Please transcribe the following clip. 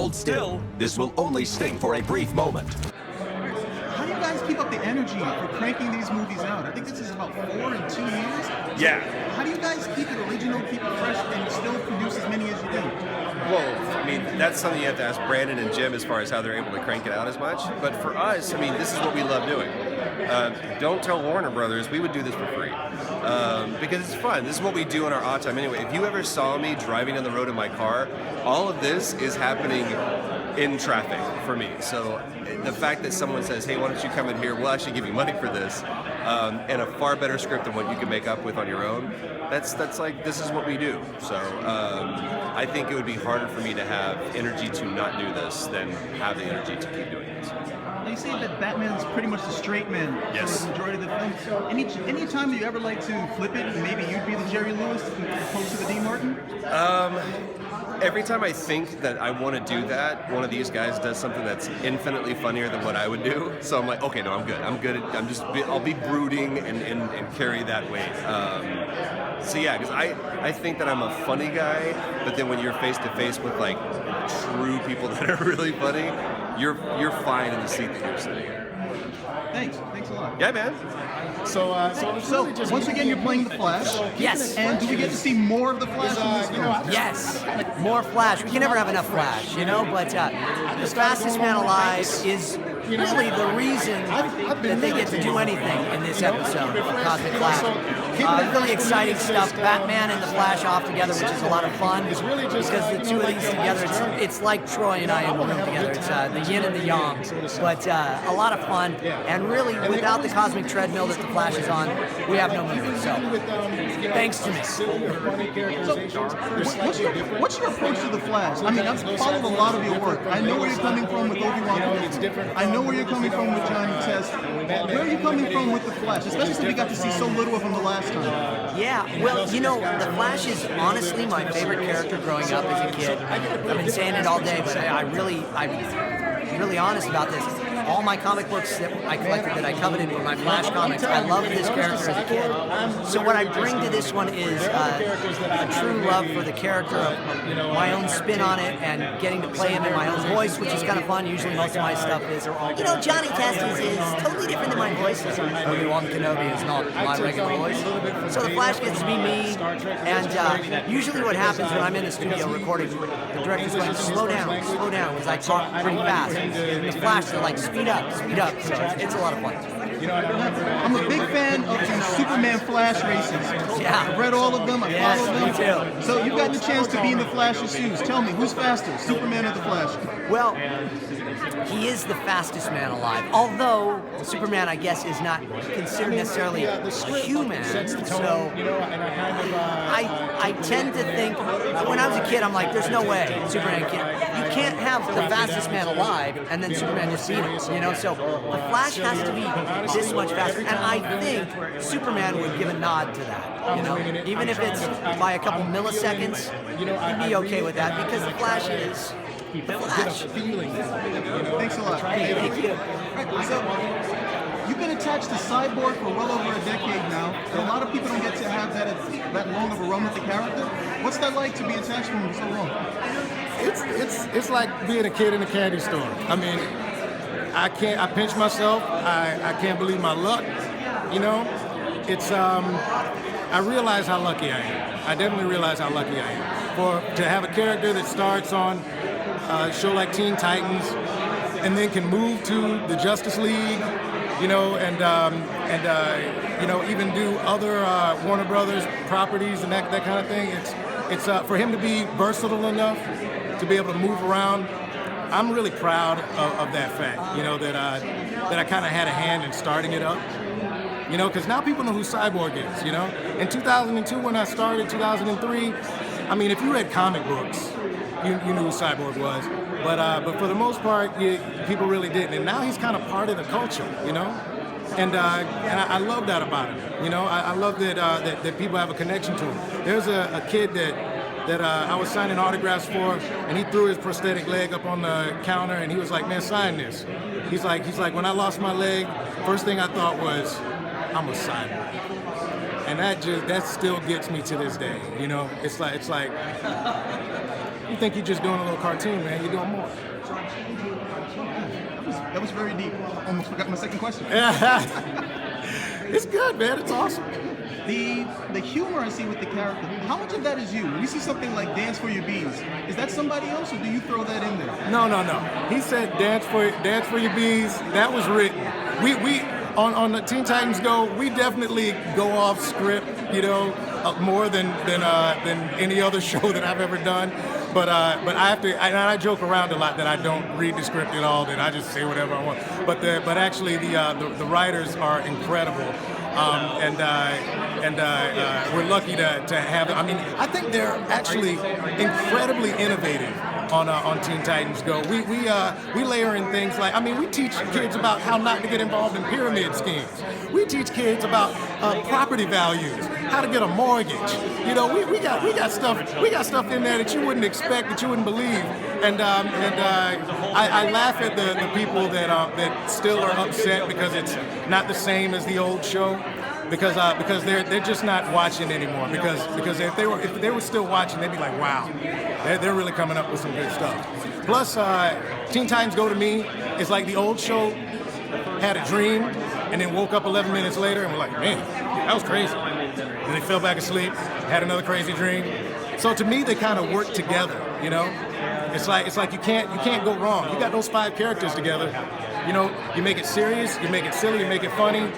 Hold still. This will only sting for a brief moment. How do you guys keep up the energy for cranking these movies out? I think this is about 4 in 2 years. Yeah. How do you guys keep it original, keep it fresh, and still produce as many as you do? Well, I mean, that's something you have to ask Brandon and Jim as far as how they're able to crank it out as much. But for us, I mean, this is what we love doing. Don't tell Warner Brothers, we would do this for free. Because it's fun. This is what we do in our off time anyway. If you ever saw me driving down the road in my car, all of this is happening in traffic for me. So the fact that someone says, hey, why don't you come in here, we'll actually give you money for this, and a far better script than what you can make up with on your own, that's like, this is what we do. So I think it would be harder for me to have energy to not do this than have the energy to keep doing this. They say that Batman's pretty much the straight man Yes. for the majority of the film. Any time you ever like to flip it, maybe you'd be the Jerry Lewis as opposed to the Dean Martin? Every time I think that I want to do that, one of these guys does something that's infinitely funnier than what I would do. So I'm like, okay, no, I'm good. I'll be brooding and carry that weight. So yeah, because I think that I'm a funny guy, but then when you're face to face with like true people that are really funny, you're fine in the seat that you're sitting in. Thanks a lot. Yeah, man. So once again, you're playing the Flash. Yes. And do we get to see more of the Flash in this film? Yes, more Flash. We can never have enough Flash, you know, but the fastest man alive is really the reason that they get to do anything in this episode of Cosmic Flash. Really exciting stuff. Batman and the Flash off together, which is a lot of fun because the two of these together, it's like Troy and I in the room together. It's the yin and the yang, but a lot of fun. And really, without the cosmic treadmill that the Flash is on, we have no movie. So, thanks to me. What's your approach to the Flash? I mean, I've followed a lot of your work. I know where you're coming from with Obi-Wan Kenobi. I know where you're coming from with Johnny Test. Where are you coming from with the Flash? Especially since we got to see so little of him the last time. Yeah, well, you know, the Flash is honestly my favorite character growing up as a kid. I've been saying it all day, but I'm really honest about this. All my comic books that I collected that I coveted were my Flash comics. I loved this character as a kid. So what I bring to this one is a true love for the character, my own spin on it, and getting to play him in my own voice, which is kind of fun. Usually most of my stuff is, you know, Johnny Test is totally different than my voice. Obi-Wan Kenobi is not my regular voice. So the Flash gets to be me, and usually what happens when I'm in the studio recording, the director's going, slow down, because I talk pretty fast. And the Flash, they're like, speed up. So it's a lot of fun. I'm a big fan of the Superman Flash races. Yeah. I've read all of them. I followed them. Me too. So you've gotten the chance to be in the Flash's shoes. Tell me, who's faster, Superman or the Flash? Well, he is the fastest man alive. Although Superman, I guess, is not considered necessarily a human. So I tend to think, when I was a kid, I'm like, there's no way Superman you can't have the fastest man alive and then Superman just beat him, you know? So the Flash has to be this much faster. And I think Superman would give a nod to that, you know? Even if it's by a couple milliseconds, he'd be okay with that because the Flash is the Flash. Thanks a lot. Hey, thank you. So, you've been attached to Cyborg for well over a decade now, and a lot of people don't get to have that long of a run with the character. What's that like to be attached to him for so long? It's like being a kid in a candy store. I mean, I pinch myself. I can't believe my luck. You know, it's I realize how lucky I am. I definitely realize how lucky I am to have a character that starts on a show like Teen Titans and then can move to the Justice League, you know, and you know, even do other Warner Brothers properties and that kind of thing. It's for him to be versatile enough to be able to move around. I'm really proud of that fact, you know, that I kind of had a hand in starting it up, you know, because now people know who Cyborg is, you know. In 2002, when I started, 2003, I mean, if you read comic books, you knew who Cyborg was, but for the most part, people really didn't. And now he's kind of part of the culture, you know. And I love that about him, you know. I love that people have a connection to him. There's a kid that I was signing autographs for, and he threw his prosthetic leg up on the counter, and he was like, "Man, sign this." He's like, when I lost my leg, first thing I thought was, I'm a Cyborg, and that still gets me to this day. You know, it's like You think you're just doing a little cartoon, man. You're doing more. That was very deep. Almost forgot my second question. It's good, man. It's awesome. The humor I see with the character, how much of that is you? When you see something like Dance for Your Bees, is that somebody else, or do you throw that in there? No. He said Dance for Your Bees. That was written. We on the Teen Titans Go, we definitely go off script, more than any other show that I've ever done. But I have to, and I joke around a lot that I don't read the script at all, that I just say whatever I want. But actually the writers are incredible. We're lucky to have. I mean, I think they're actually incredibly innovative on Teen Titans Go. We layer in things like, I mean, we teach kids about how not to get involved in pyramid schemes. We teach kids about property values, how to get a mortgage. We got stuff in there that you wouldn't expect, that you wouldn't believe. And I laugh at the people that still are upset because it's not the same as the old show. Because they're just not watching anymore. Because if they were still watching, they'd be like, wow, they're really coming up with some good stuff. Plus, Teen Titans Go to me is like the old show had a dream and then woke up 11 minutes later and were like, man, that was crazy. And they fell back asleep, had another crazy dream. So to me, they kind of work together. It's like you can't go wrong. You got those 5 characters together. You make it serious, you make it silly, you make it funny.